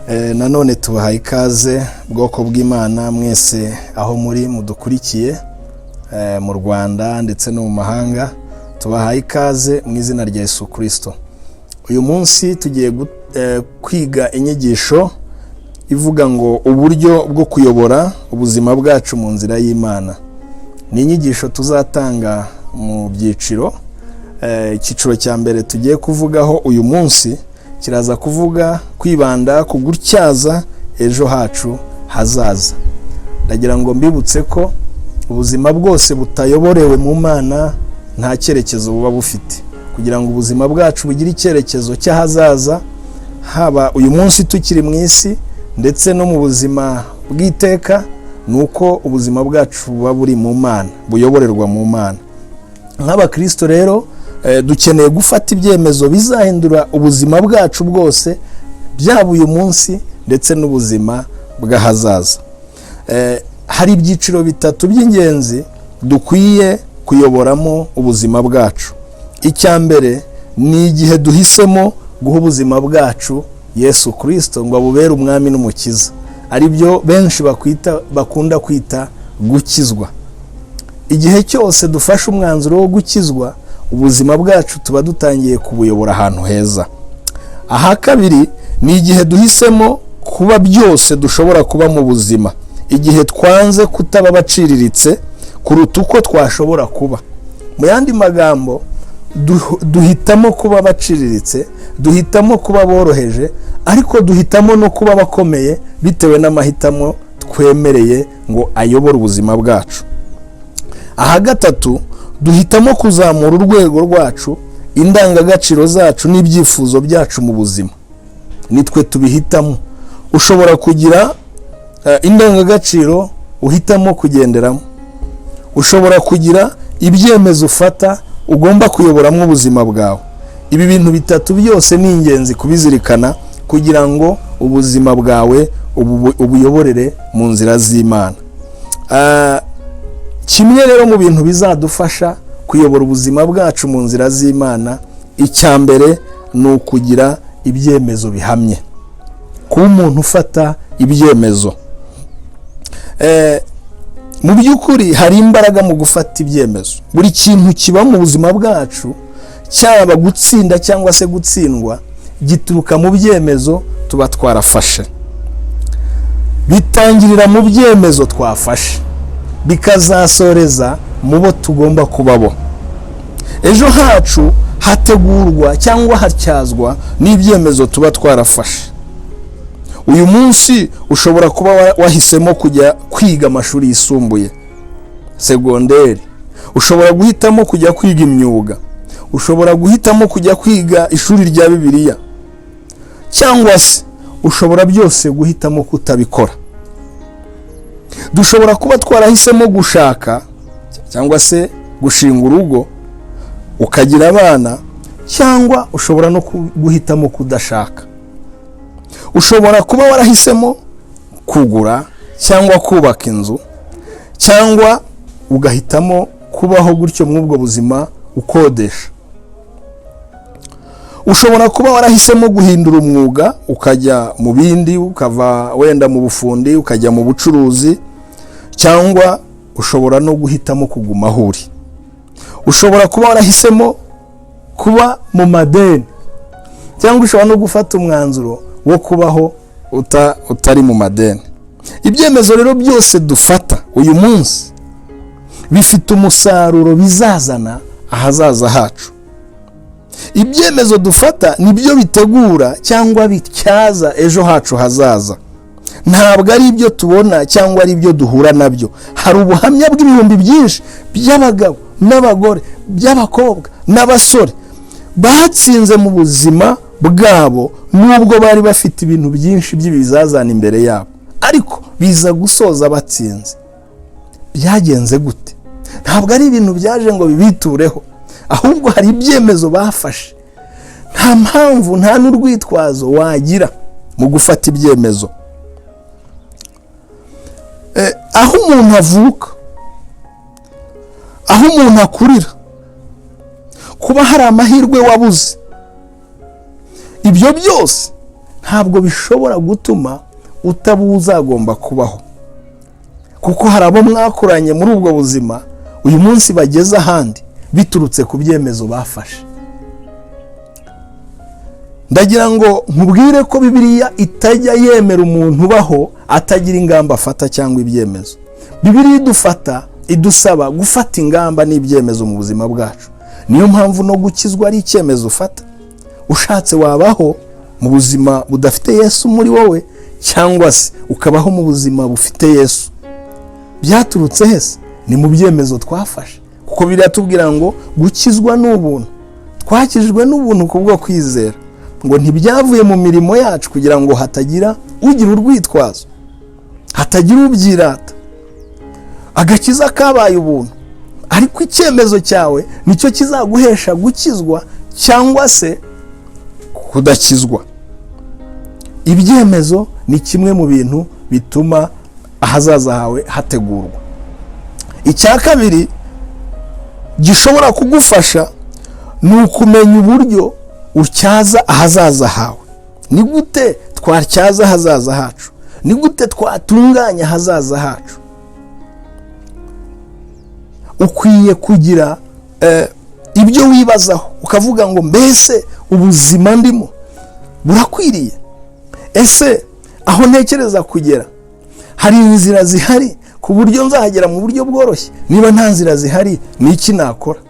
nanone tubahaye ikaze bwoko bw'Imana mwese aho muri mudukurikiye mu Rwanda ndetse no mu mahanga. Tubahaye ikaze mu izina rya Yesu Kristo. Uyu munsi tugiye kwiga inyigisho ivuga ngo uburyo bwo kuyobora ubuzima bwacu mu nzira y'Imana. Ni inyigisho tuzatanga mu byiciro. Icyiciro cya mbere tugiye kuvugaho uyu munsi kiraza kuvuga kwibanda ku gutyaza ejo hacu hazaza. Ndagira ngo mbibutse ko ubuzima bwose butayoborewe mu Mana nta cyerekezo buba bufite. Kugira ngo ubuzima bwacu bugire icyerekezo cy'ahazaza, haba uyu munsi tukiri mu isi ndetse no mu buzima bw'iteka, nuko ubuzima bwacu buba buri mu Mana, buyoborerwa mu Mana. Nk'abakristo rero dukeneye gufata ibyemezo bizahindura ubuzima bwacu bwose, byaba uyu munsi ndetse n'ubuzima bw'ahazaza. Hari ibyiciro bitatu by'ingenzi dukwiye kuyoboramo ubuzima bwacu. Icya mbere ni igihe duhisemo guha ubuzima bwacu Yesu Kristo ngo abubere umwami n'umukiza, ari byo benshi bakunda kwita gukizwa. Igihe cyose dufashe umwanzuro wo gukizwa, ubuzima bwacu tuba dutangiye kubuyobora ahantu heza. Aha kabiri ni igihe duhisemo kuba byose dushobora kuba mu buzima, igihe twanze kutaba baciriritse kuruta uko twashobora kuba. Mu yandi magambo, duhitamo kuba baciriritse, duhitamo kuba boroheje, ariko duhitamo no kuba bakomeye bitewe n'amahitamo twemereye ngo ayobore ubuzima bwacu. Aha gatatu, duhitamo kuzamura urwego rwacu, indangagaciro zacu n'ibyifuzo byacu mu buzima. Nitwe tubihitamo. Ushobora kugira indangagaciro uhitamo kugenderamo. Ushobora kugira ibyemezo ufata ugomba kuyoboramo ubuzima bwawe. Ibi bintu bitatu byose ni ingenzi kubizirikana kugira ngo ubuzima bwawe ubuyoborere mu nzira z'Imana. Kimwe rero mu bintu bizadufasha kuyobora ubuzima bwacu mu nzira z'Imana, icya mbere ni ukugira ibyemezo bihamye, kuba umuntu ufata ibyemezo. Mu by'ukuri hari imbaraga mu gufata ibyemezo. Buri kintu kiba mu buzima bwacu, cyaba gutsinda cyangwa se gutsindwa, gituruka mu byemezo tuba twarafashe. Bitangirira mu byemezo twafashe, bikazasoreza mu bo tugomba kubabo. Ejo hacu hategurwa cyangwa hatyazwa n'ibyemezo tuba twarafashe. Uyu munsi ushobora kuba wahisemo kujya kwiga amashuri yisumbuye, segonderi. Ushobora guhitamo kujya kwiga imyuga. Ushobora guhitamo kujya kwiga ishuri rya Bibiliya. Cyangwa se ushobora byose guhitamo kutabikora. Dushobora kuba twarahisemo gushaka cyangwa se gushinga urugo ukagira abana, cyangwa ushobora no guhitamo kudashaka. Ushobora kuba warahisemo kugura cyangwa kubaka inzu, cyangwa ugahitamo kubaho gutyo muri ubwo buzima ukodesha. Ushobora kuba warahisemo guhindura umwuga ukajya mu bindi, ukava wenda mu bufundi ukajya mu bucuruzi, cyangwa ushobora no guhitamo kuguma aho uri. Ushobora kuba warahisemo kuba mu madeni, cyangwa ushobora no gufata umwanzuro wo kubaho utari mu madeni. Ibyemezo rero byose dufata uyu munsi bifite umusaruro bizazana ahazaza hacu. Ibyemezo dufata nibyo bitegura cyangwa bityaza ejo hacu hazaza. Ntabwo ari ibyo tubona cyangwa ari ibyo duhura nabyo. Hari ubuhamya bw'ibihumbi byinshi by'abagabo n'abagore, by'abakobwa n'abasore batsinze mu buzima bwabo, nubwo bari bafite ibintu byinshi by'ibizazana imbere yabo, ariko biza gusoza batsinze. Byagenze gute? Ntabwo ari ibintu byaje ngo bibitureho, ahubwo hari ibyemezo bafashe. Nta mpamvu, nta n'urwitwazo wagira mu gufata ibyemezo. Aho umuntu avuka, aho umuntu akurira, kuba hari amahirwe wabuze, ibyo byose ntabwo bishobora gutuma utaba uzagomba kubaho, kuko hari abo mwakoranye muri ubwo buzima uyu munsi bageze ahandi biturutse ku byemezo bafashe. Ndagira ngo nkubwire ko Bibiliya itajya yemera umuntu ubaho atagira ingamba afata cyangwa ibyemezo. Bibiliya idusaba gufata ingamba n'ibyemezo mu buzima bwacu. Niyo mpamvu no gukizwa ari icyemezo ufata. Ushatse wabaho mu buzima budafite Yesu muri wowe, cyangwa se ukabaho mu buzima bufite Yesu. Byaturutse hese? Ni mu byemezo twafashe, kuko biratubwira ngo gukizwa n'ubuntu. Twakijwe n'ubuntu kubwo kwizera, ngo ntibyavuye mu mirimo yacu kugira ngo hatagira ugira urwitwazo, hatagira ubyirata. Agakiza kabaye ubuntu, ariko icyemezo cyawe nicyo kizaguhesha gukizwa cyangwa se kudakizwa. Ibyemezo ni kimwe mu bintu bituma ahazaza hawe hategurwa. Icya kabiri gishobora kugufasha ni ukumenya uburyo utyaza ahazaza hawe. Ni gute twatyaza ahazaza hacu? Ni gute twatunganya ahazaza hacu? Ukwiye kugira ibyo wibazaho, ukavuga ngo mbese ubuzima ndimo burakwiriye? Ese aho ntekereza kugera hari inzira zihari ku buryo nzahagera mu buryo bworoshye? Niba nta nzira zihari, ni iki nakora?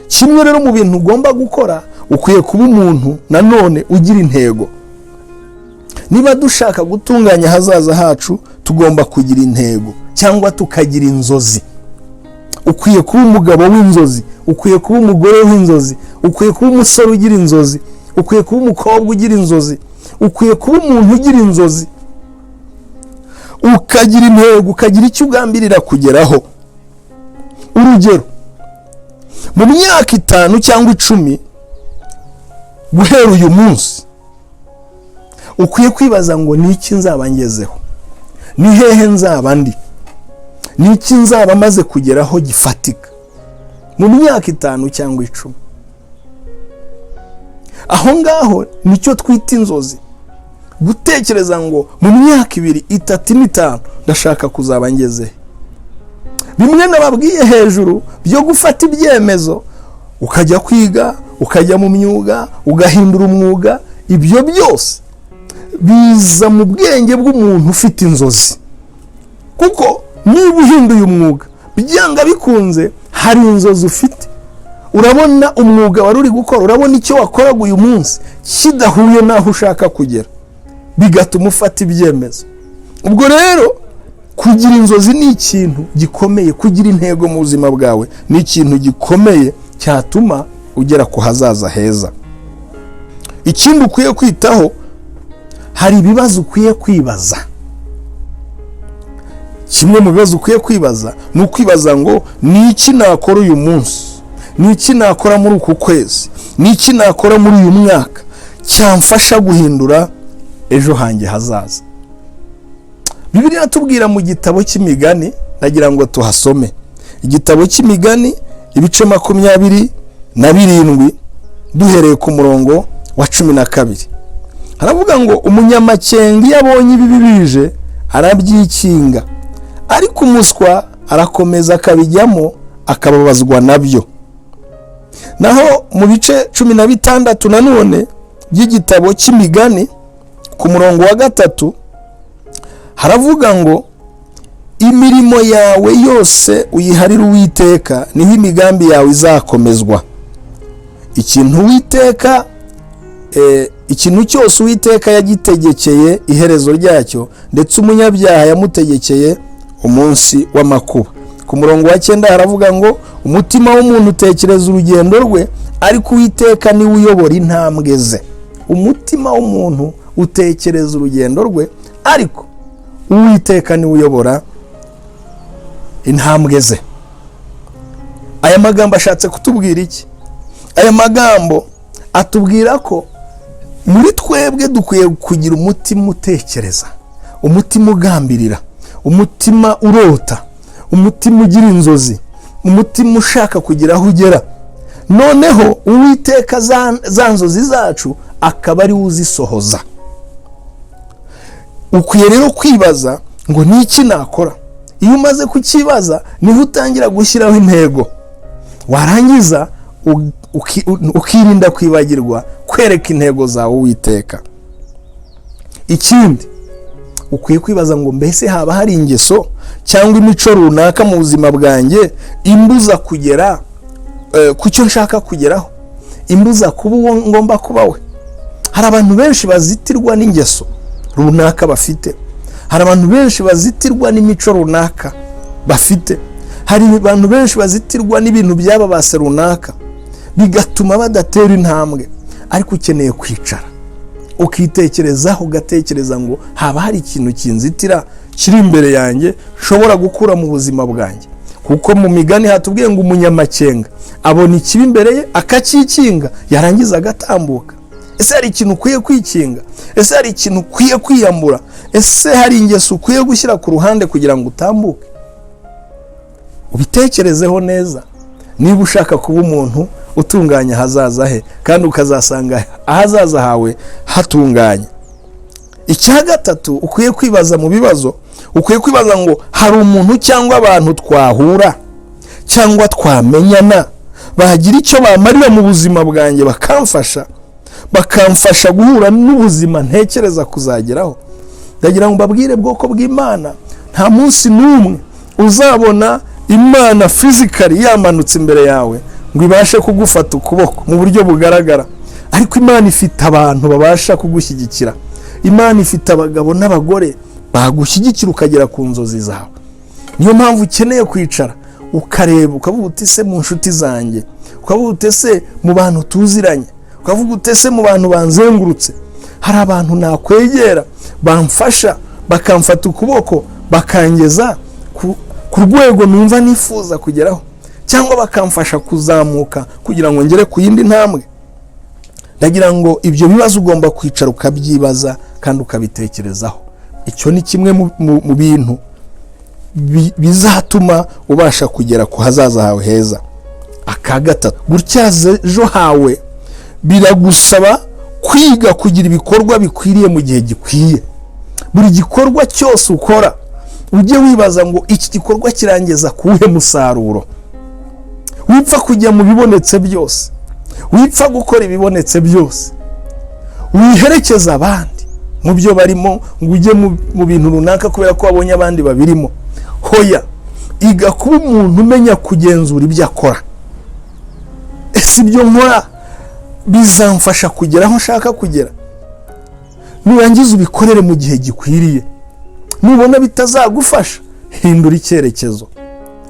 Kimwe rero mu bintu ugomba gukora, ukwiye kuba umuntu nanone ugira intego. Niba dushaka gutunganya ahazaza hacu, tugomba kugira intego cyangwa tukagira inzozi. Ukwiye kuba umugabo w'inzozi, ukwiye kuba umugore w'inzozi, ukwiye kuba umusore ugira inzozi, ukwiye kuba umukobwa ugira inzozi, ukwiye kuba umuntu ugira inzozi, ukagira intego, ukagira icyo ugambirira kugeraho. Urugero, mu myaka 5 cyangwa 10 guhera uyu munsi, ukwiye kwibaza ngo ni iki nzaba ngezeho, ni hehe nzaba ndi, ni iki nzaba maze kugeraho gifatika mu myaka 5 cyangwa 10. Aho ngaho nicyo twita inzozi. Gutekereza ngo mu myaka 2, 3, 5 ndashaka kuzaba ngeze. Bimwe nababwiye hejuru byo gufata ibyemezo, ukajya kwiga, ukajya mu myuga, ugahindura umwuga, ibyo byose biza mu bwenge bw'umuntu ufite inzozi. Kuko niba uhinduye umwuga, byanga bikunze hari inzozi ufite. Urabona umwuga wari uri gukora, urabona icyo wakoraga uyu munsi kidahuye naho ushaka kugera, bigatuma ufata ibyemezo. Ubwo rero kugira inzozi ni ikintu gikomeye, kugira intego mu buzima bwawe ni ikintu gikomeye cyatuma ugera ku hazaza heza. Ikindi ukwiye kwitaho, hari ibibazo ukwiye kwibaza. Kimwe mu bibazo ukwiye kwibaza ni ukwibaza ngo ni iki nakora uyu munsi, ni iki nakora muri uku kwezi, ni iki nakora muri uyu mwaka cyamfasha guhindura ejo hanjye hazaza. Bibiliya iratubwira mu gitabo cy'imigani, nagira ngo tuhasome. Igitabo cy'imigani ibice 27 duhereye ku murongo wa 12. Haravuga ngo umunyamakenga iyo abonye ibibi bije arabyikinga, ariko umuswa arakomeza akabijyamo akababazwa nabyo. Naho mu bice 16 nanone by'igitabo cy'imigani ku murongo wa 3 haravuga ngo imirimo yawe yose uyiharire Uwiteka, niho imigambi yawe izakomezwa. Ikintu cyose Uwiteka yagitegekeye iherezo ryacyo, ndetse umunyabyaha yamutegekeye umunsi w'amakuba. Ku murongo wa 9 haravuga ngo umutima w'umuntu utekereza urugendo rwe, ariko Uwiteka niwe uyobora intambwe ze. Umutima w'umuntu utekereza urugendo rwe, ariko Uwiteka niwe uyobora intambwe ze. Aya magambo ashatse kutubwira iki? Aya magambo atubwira ko muri twebwe dukwiye kugira umutima utekereza, umutima ugambirira, umutima urota, umutima ugira inzozi, umutima ushaka kugira aho ugera. Noneho Uwiteka za nzozi zacu akaba ari uzisohoza. Ukwiye rero kwibaza ngo ni iki nakora. Iyo umaze kukibaza niho utangira gushyiraho intego, warangiza ukirinda kwibagirwa kwereka intego zawe Uwiteka. Ikindi ukwiye kwibaza ngo mbese haba hari ingeso cyangwa imico runaka mu buzima bwanjye imbuza kugera ku cyo nshaka kugeraho, imbuza kuba uwo ngomba kuba we. Hari abantu benshi bazitirwa n'ingeso runaka bafite, hari abantu benshi bazitirwa n'imico runaka bafite, hari abantu benshi bazitirwa n'ibintu byababase runaka bigatuma badatera intambwe. Ariko ukeneye kwicara ukitekerezaho, ugatekereza ngo haba hari ikintu kinzitira kiri imbere yanjye nshobora gukura mu buzima bwanjye. Kuko mu migani hatubwiye ngo umunyamakenga abona ikibi imbere ye akakikinga, yarangiza agatambuka. Ese hari ikintu ukwiye kwikinga? Ese hari ikintu ukwiye kwiyambura? Ese hari ingeso ukwiye gushyira ku ruhande kugira ngo utambuke? Ubitekerezeho neza niba ushaka kuba umuntu utunganya ahazaza he kandi ukazasanga ahazaza hawe hatunganye. Icya gatatu ukwiye kwibaza mu bibazo, ukwiye kwibaza ngo hari umuntu cyangwa abantu twahura cyangwa twamenyana bagira icyo bamarira mu buzima bwanjye bakamfasha guhura n'ubuzima ntekereza kuzageraho. Ndagira ngo mbabwire bwoko bw'Imana, nta munsi n'umwe uzabona Imana physically yamanutse imbere yawe ngo ibashe kugufata ukuboko mu buryo bugaragara. Ariko Imana ifite abantu babasha kugushyigikira. Imana ifite abagabo n'abagore bagushyigikira ukagera ku nzozi zawe. Niyo mpamvu ukeneye kwicara ukareba, ukavuga uti se mu nshuti zanjye, ukavuga uti se mu bantu tuziranye, ukavuga uti se mu bantu banzengurutse hari abantu nakwegera bamfasha bakamfata ukuboko bakangeza ku rwego numva nifuza kugeraho, cyangwa bakamfasha kuzamuka kugira ngo ngere ku yindi ntambwe. Ndagira ngo ibyo bibazo ugomba kwicara ukabyibaza kandi ukabitekerezaho. Icyo ni kimwe mu bintu bizatuma ubasha kugera ku hazaza hawe heza. Aka gatatu, gutyaza ejo hawe biragusaba kwiga kugira ibikorwa bikwiriye mu gihe gikwiye. Buri gikorwa cyose ukora ujye wibaza ngo iki gikorwa kirangeza kuwuhe musaruro. Wipfa kujya mu bibonetse byose, wipfa gukora ibibonetse byose, wiherekeza abandi mu byo barimo ngo ujye mu bintu runaka kubera ko wabonye abandi babirimo. Hoya, iga kuba umuntu umenya kugenzura ibyo akora. Ese ibyo nkora bizamfasha kugera aho nshaka kugera? Nurangiza ubikorere mu gihe gikwiriye. Nubona bitazagufasha, hindura icyerekezo,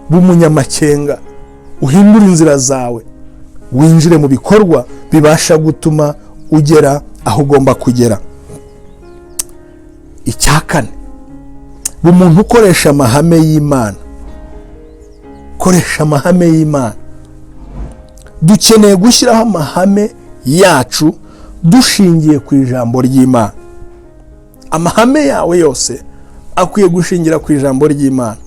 b'umunyamakenga, uhindura inzira zawe, winjire mu bikorwa bibasha gutuma ugera aho ugomba kugera. Icya kane, umuntu ukoresha amahame y'Imana. Koresha amahame y'Imana. Dukeneye gushyiraho amahame yacu dushingiye ku ijambo ry'Imana. Amahame yawe yose akwiye gushingira ku ijambo ry'Imana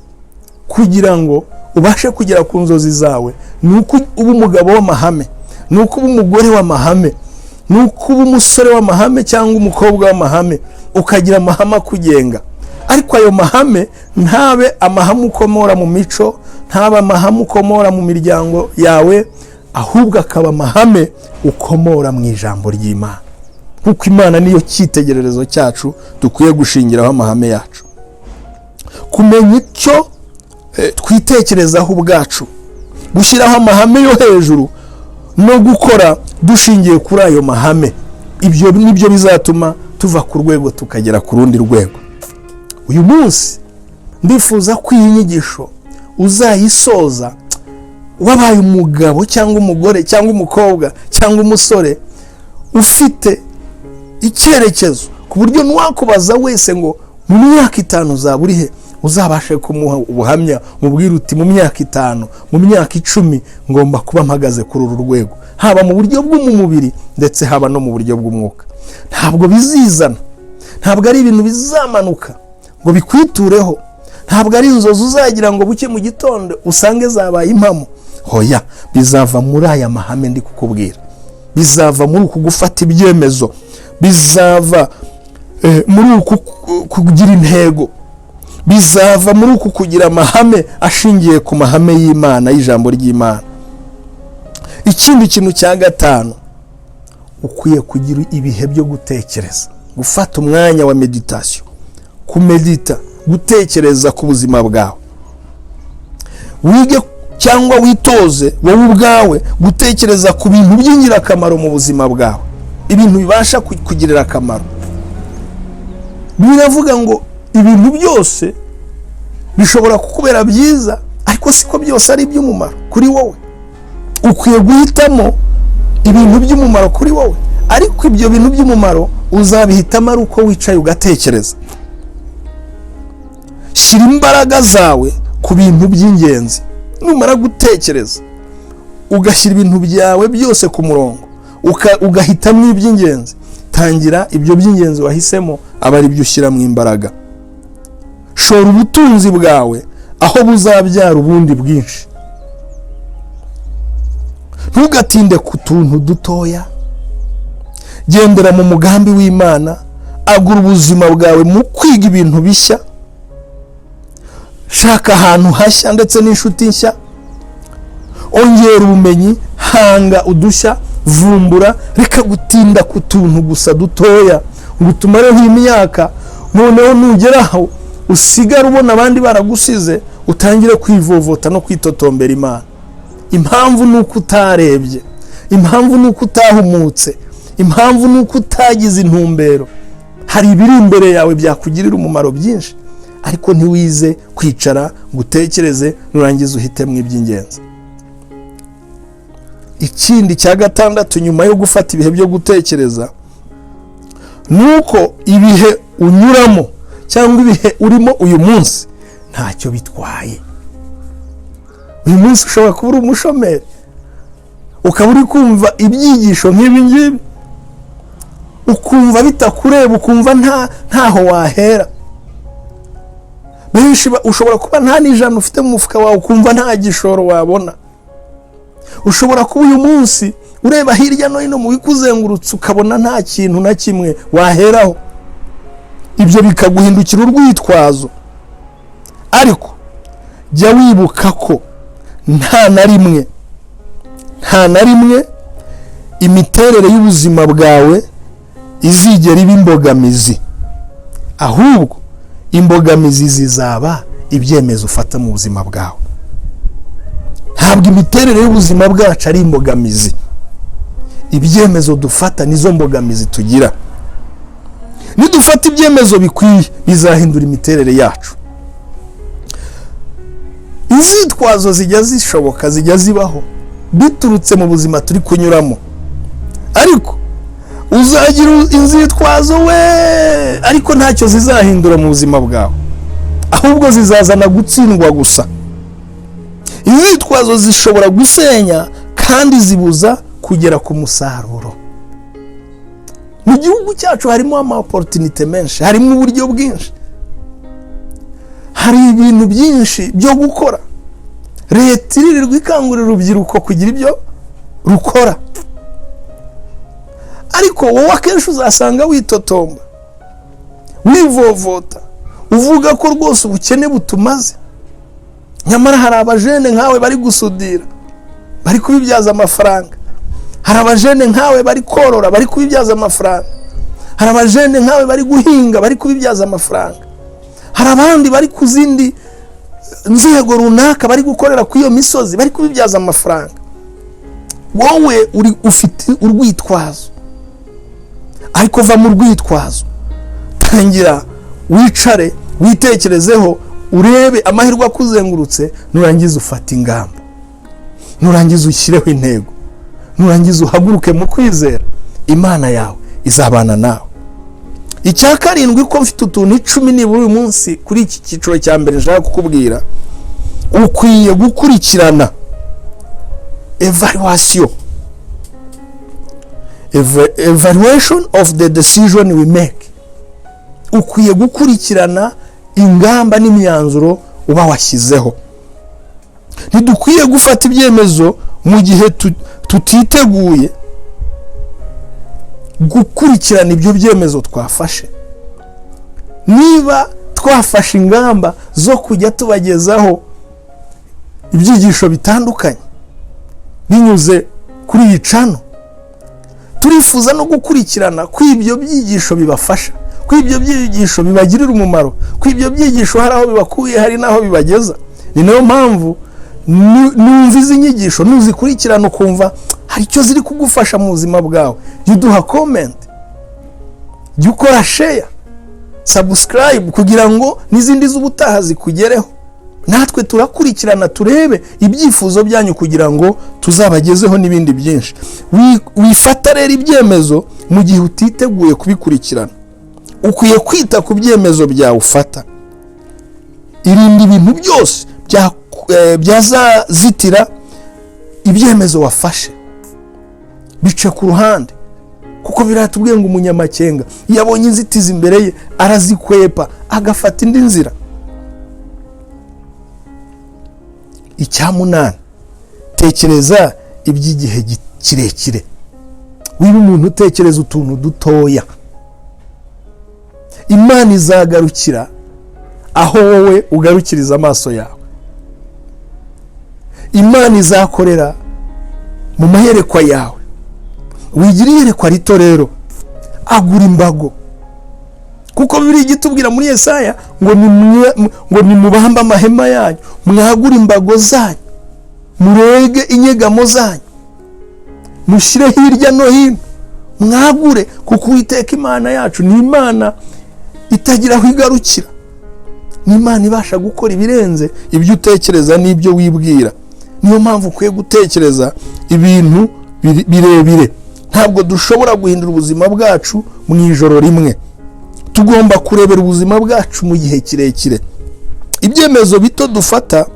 kugira ngo ubashe kugera ku nzozi zawe. Nuko uba umugabo w'amahame, nuko uba umugore w'amahame, nuko uba umusore w'amahame cyangwa umukobwa w'amahame, ukagira amahame akugenga. Ariko ayo mahame ntabe amahame ukomora mu mico, ntabe amahame ukomora mu miryango yawe, ahubwo akaba amahame ukomora mu ijambo ry'Imana. Kuko Imana niyo cyitegererezo cyacu dukwiye gushingiraho amahame yacu. Kumenya icyo twitekerezaho ubwacu, gushyiraho amahame yo hejuru no gukora dushingiye kuri ayo mahame, ibyo nibyo bizatuma tuva ku rwego tukagera ku rundi rwego. Uyu munsi ndifuza ko iyi nyigisho uzayisoza wabaye umugabo cyangwa umugore cyangwa umukobwa cyangwa umusore ufite icyerekezo, ku buryo nwakubaza wese ngo mu myaka 5 uzaba uri he, uzabashe kumuha ubuhamya mubwira uti mu myaka 5, mu myaka 10 ngomba kuba mpagaze kuri uru rwego, haba mu buryo bw'umubiri ndetse haba no mu buryo bw'umwuka. Ntabwo bizizana, ntabwo ari ibintu bizamanuka ngo bikwitureho, ntabwo ari inzozi uzagira ngo buke mu gitondo usange zabaye impamo. Hoya, bizava muri aya mahame ndi kukubwira. bizava muri uku gufata ibyemezo, bizava muri uku kugira intego, bizava muri uku kugira amahame ashingiye ku mahame y'Imana, y'ijambo ry'Imana. Ikindi kintu cya gatanu, ukwiye kugira ibihe byo gutekereza, gufata umwanya wa meditation, kumedita, gutekereza ku buzima bwawe. Wige cyangwa witoze wowe ubwawe gutekereza ku bintu by'ingirakamaro mu buzima bwawe, ibintu bibasha kugirira akamaro. Biravuga ngo ibintu byose bishobora kukubera byiza, ariko siko byose ari iby'umumaro kuri wowe. Ukwiye guhitamo ibintu by'umumaro kuri wowe, ariko ibyo bintu by'umumaro uzabihitamo ari uko wicaye ugatekereza. Shyira imbaraga zawe ku bintu by'ingenzi. Numara gutekereza ugashyira ibintu byawe byose ku murongo, ugahitamo iby'ingenzi, tangira ibyo by'ingenzi wahisemo aba ari byo ushyira mu imbaraga. Shora ubutunzi bwawe aho buzabyara ubundi bwinshi. Ntugatinde ku tuntu dutoya, gendera mu mugambi w'Imana, agura ubuzima bwawe mu kwiga ibintu bishya, shaka ahantu hashya ndetse n'inshuti nshya, ongera ubumenyi, hanga udushya, vumbura. Reka gutinda ku tuntu gusa dutoya ngo utumare nk'imyaka, noneho nugeraho usigara ubona abandi baragusize, utangire kwivovota no kwitotombera Imana. Impamvu ni uko utarebye, impamvu ni uko utahumutse, impamvu ni uko utagize intumbero. Hari ibiri imbere yawe byakugirira umumaro byinshi, ariko ntiwize kwicara ngo utekereze nurangiza uhitemo iby'ingenzi. Ikindi cya gatandatu, nyuma yo gufata ibihe byo gutekereza, nuko ibihe unyuramo cyangwa ibihe urimo uyu munsi ntacyo bitwaye. Uyu munsi ushobora kuba uri umushomeri, ukaba uri kumva ibyigisho nk'ibi ngibi, ukumva bitakureba, ukumva ntaho wahera. Benshi ushobora kuba nta n'ijana ufite mu mufuka wawe, ukumva nta gishoro wabona. Ushobora kuba uyu munsi ureba hirya no hino mu bikuzengurutse, ukabona nta kintu na kimwe waheraho. Ibyo bikaguhindukira urwitwazo. Ariko jya wibuka ko nta na rimwe imiterere y'ubuzima bwawe izigera iba imbogamizi, ahubwo imbogamizi zizaba ibyemezo ufata mu buzima bwawe. Ntabwo imiterere y'ubuzima bwacu ari imbogamizi, ibyemezo dufata nizo mbogamizi tugira. Nidufata ibyemezo bikwiye bizahindura imiterere yacu. Inzitwazo zijya zishoboka, zijya zibaho biturutse mu buzima turi kunyuramo, ariko uzagira inzitwazo ariko ntacyo zizahindura mu buzima bwawe, ahubwo zizazana gutsindwa gusa. Inzitwazo zishobora gusenya kandi zibuza kugera ku musaruro. Mu gihugu cyacu harimo ama-opportunity menshi, harimo uburyo bwinshi, hari ibintu byinshi byo gukora. Leta iririrwa ikangurira urubyiruko kugira ibyo rukora, ariko wowe akenshi uzasanga witotomba, wivovota, uvuga ko rwose ubukene butumaze. Nyamara hari abajene nkawe bari gusudira, bari kubibyaza amafaranga. Hari abajene nkawe bari korora, bari kubibyaza amafaranga. Hari abajene nkawe bari guhinga, bari kubibyaza amafaranga. Hari abandi bari ku zindi nzego runaka, bari gukorera ku iyo misozi, bari kubibyaza amafaranga. Wowe ufite urwitwazo, ariko va mu rwitwazo, tangira wicare, witekerezeho, urebe amahirwe akuzengurutse, nurangiza ufata ingamba, nurangiza ushyireho intego, nurangiza uhaguruke mu kwizera. Imana yawe izabana nawe. Icya karindwi, ko mfite utuntu 10 nibura uyu munsi kuri iki cyiciro cya mbere nshaka kukubwira, ukwiye gukurikirana evaluation of the decision we make. Ukwiye gukurikirana ingamba n'imyanzuro uba washyizeho. Ntidukwiye gufata ibyemezo mu gihe tutiteguye, gukurikirana ibyo byemezo twafashe. Niba twafashe ingamba zo kujya tubagezaho ibyigisho bitandukanye binyuze kuri iyi channel, turifuza no gukurikirana ko ibyo byigisho bibafasha, ko ibyo byigisho bibagirira umumaro, ko ibyo byigisho hari aho bibakuye, hari naho bibageza. Ni nayo mpamvu numva izi nyigisho nuzikurikirana ukumva hari icyo ziri kugufasha mu buzima bwawe, jya uduha comment, jya ukora share, subscribe kugira ngo n'izindi z'ubutaha zikugereho. Natwe turakurikirana turebe ibyifuzo byanyu kugira ngo tuzabagezeho n'ibindi byinshi. Wifata rero ibyemezo mu gihe utiteguye kubikurikirana. Ukwiye kwita ku byemezo byawe ufata. Irinde ibintu byose byazazitira ibyemezo wafashe, bice ku ruhande, kuko biratubwiye ngo umunyamakenga yabonye inzitizi imbere ye arazikwepa agafata indi nzira. Icyamunani, tekereza iby'igihe kirekire. Wiba umuntu utekereza utuntu dutoya. Imana izagarukira aho wowe ugarukiriza amaso yawe. Imana izakorera mu mayerekwa yawe. Wigira iyerekwa rito rero, agura imbago, kuko biri igitubwira muri Yesaya ngo nimubamba amahema yanyu, mwagura imbago zanyu, murege inyegamo zanyu, mushyire hirya no hino, mwagure, kuko Uwiteka Imana yacu ni Imana itagira aho igarukira. Ni Imana ibasha gukora ibirenze ibyo utekereza n'ibyo wibwira. Niyo mpamvu ukwiye gutekereza ibintu birebire. Ntabwo dushobora guhindura ubuzima bwacu mu ijoro rimwe. Tugomba kurebera ubuzima bwacu mu gihe kirekire. Ibyemezo bito dufata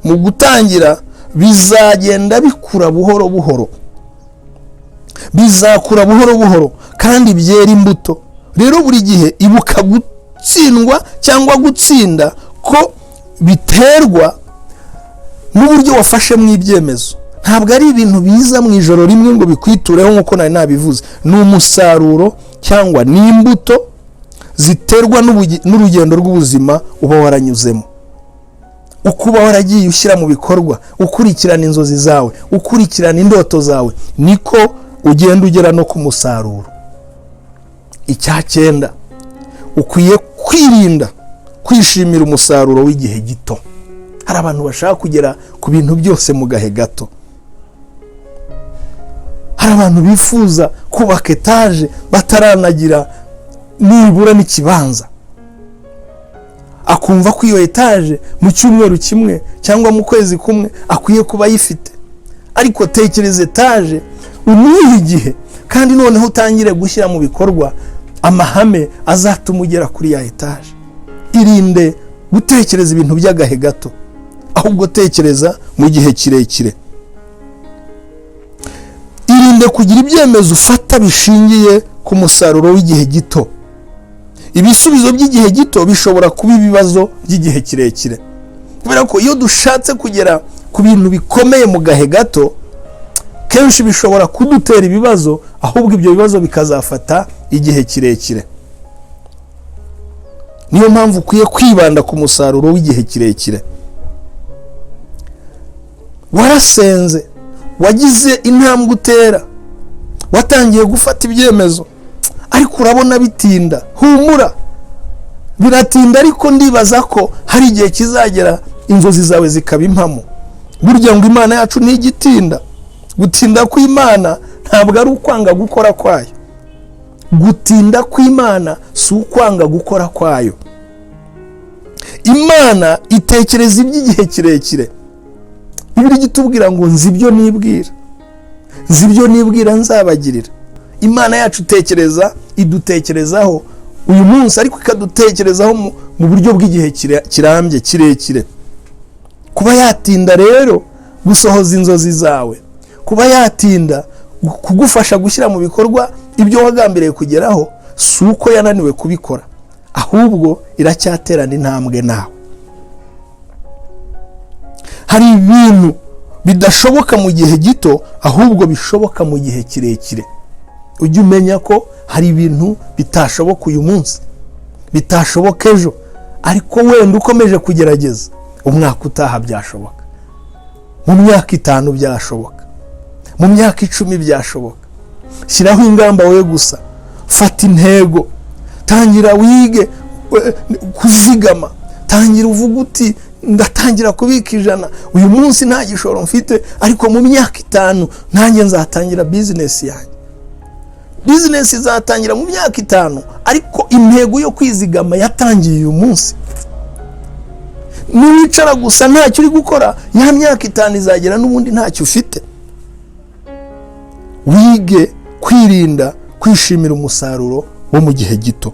mu gutangira bizagenda bikura buhoro buhoro, bizakura buhoro buhoro kandi byera imbuto. Rero buri gihe ibuka gutsindwa cyangwa gutsinda ko biterwa n'uburyo wafashe mu ibyemezo. Ntabwo ari ibintu biza mu ijoro rimwe ngo bikwitureho nk'uko nari nabivuze. Ni umusaruro cyangwa ni imbuto ziterwa n'urugendo rw'ubuzima uba waranyuzemo. Ukuba waragiye ushyira mu bikorwa, ukurikirana inzozi zawe, ukurikirana indoto zawe, niko ugenda ugera no ku musaruro. Icyacyenda, ukwiye kwirinda kwishimira umusaruro w'igihe gito. Hari abantu bashaka kugera ku bintu byose mu gahe gato. Hari abantu bifuza kubaka etaje bataranagira nibura n'ikibanza. Akumva ko iyo etaje mu cyumweru kimwe cyangwa mu kwezi kumwe akwiye kuba yifite. Ariko tekereza etaje unihe igihe, kandi noneho utangire gushyira mu bikorwa amahame azatuma ugera kuri ya etaje. Irinde gutekereza ibintu by'agahe gato, ahubwo tekereza mu gihe kirekire. Irinde kugira ibyemezo ufata bishingiye ku musaruro w'igihe gito. Ibisubizo by'igihe gito bishobora kuba ibibazo by'igihe kirekire. Kubera ko iyo dushatse kugera ku bintu bikomeye mu gahe gato, kenshi bishobora kudutera ibibazo, ahubwo ibyo bibazo bikazafata igihe kirekire. Niyo mpamvu ukwiye kwibanda ku musaruro w'igihe kirekire. Warasenze, wagize intambwe utera, watangiye gufata ibyemezo, ariko urabona bitinda. Humura, biratinda, ariko ndibaza ko hari igihe kizagera inzozi zawe zikaba impamo. Burya ngo Imana yacu ntigitinda. Gutinda kw'Imana ntabwo ari ukwanga gukora kwayo. Gutinda kw'Imana si ukwanga gukora kwayo. Imana itekereza iby'igihe kirekire. Bibiri gitubwira ngo nzi ibyo nibwira, nzi ibyo nibwira nzabagirira. Imana yacu idutekerezaho uyu munsi, ariko ikadutekerezaho mu buryo bw'igihe kirambye kirekire. Kuba yatinda rero gusohoza inzozi zawe, kuba yatinda kugufasha gushyira mu bikorwa ibyo wagambiriye kugeraho, si uko yananiwe kubikora, ahubwo iracyaterana intambwe nawe. Hari ibintu bidashoboka mu gihe gito, ahubwo bishoboka mu gihe kirekire. ujye umenya ko hari ibintu bitashoboka uyu munsi, bitashoboka ejo, ariko wenda ukomeje kugerageza umwaka utaha byashoboka, mu myaka 5 byashoboka, mu myaka 10 byashoboka. Shyiraho ingamba wowe gusa, fata intego, tangira wige kuzigama, tangira uvuga uti ndatangira kubika 100, uyu munsi nta gishoro mfite, ariko mu myaka 5 nanjye nzatangira business yanjye. Business izatangira mu myaka 5, ariko intego yo kwizigama yatangiye uyu munsi. Niwicara gusa ntacyo uri gukora, ya myaka 5 izagera n'ubundi ntacyo ufite. Wige kwirinda kwishimira umusaruro wo mu gihe gito.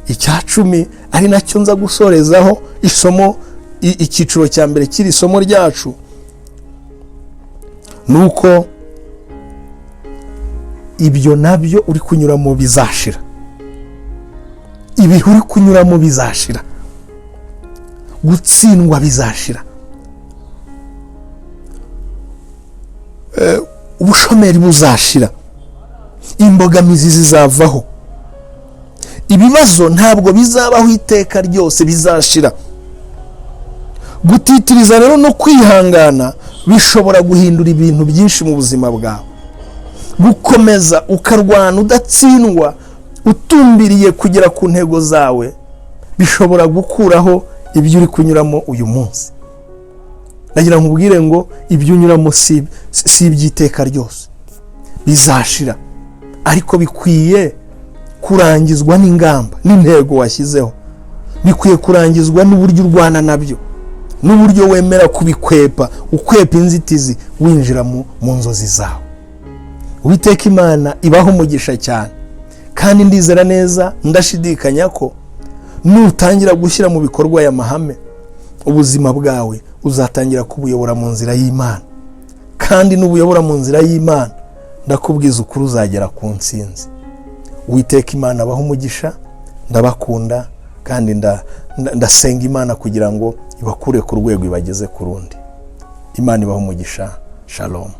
Icya 10 ari nacyo nza gusorezaho isomo, icyiciro cya mbere kiri isomo ryacu, nuko ibyo nabyo uri kunyuramo bizashira. Ibi uri kunyuramo bizashira, gutsindwa bizashira, ubushomeri buzashira, imbogamizi zizavaho, ibibazo ntabwo bizabaho iteka ryose, bizashira. Gutitiriza rero no kwihangana bishobora guhindura ibintu byinshi mu buzima bwawe. Gukomeza ukarwana udatsindwa, utumbiriye kugera ku ntego zawe, bishobora gukuraho ibyo uri kunyuramo uyu munsi. Nagira nkubwire ngo ibyo unyuramo si iby'iteka ryose, bizashira, ariko bikwiye kurangizwa n'ingamba n'intego washyizeho. Bikwiye kurangizwa n'uburyo urwana nabyo, n'uburyo wemera kubikwepa, ukwepa inzitizi, winjira mu nzozi zawe. Uwiteka Imana ibaho umugisha cyane, kandi ndizera neza, ndashidikanya ko nutangira gushyira mu bikorwa aya mahame, ubuzima bwawe uzatangira kubuyobora mu nzira y'Imana, kandi n'ubuyobora mu nzira y'Imana ndakubwiza ukuri uzagera ku ntsinzi. Uwiteka Imana abaho umugisha, ndabakunda, kandi ndasenga Imana kugira ngo ibakure ku rwego ibageze ku rundi. Imana ibaho umugisha. Shalom.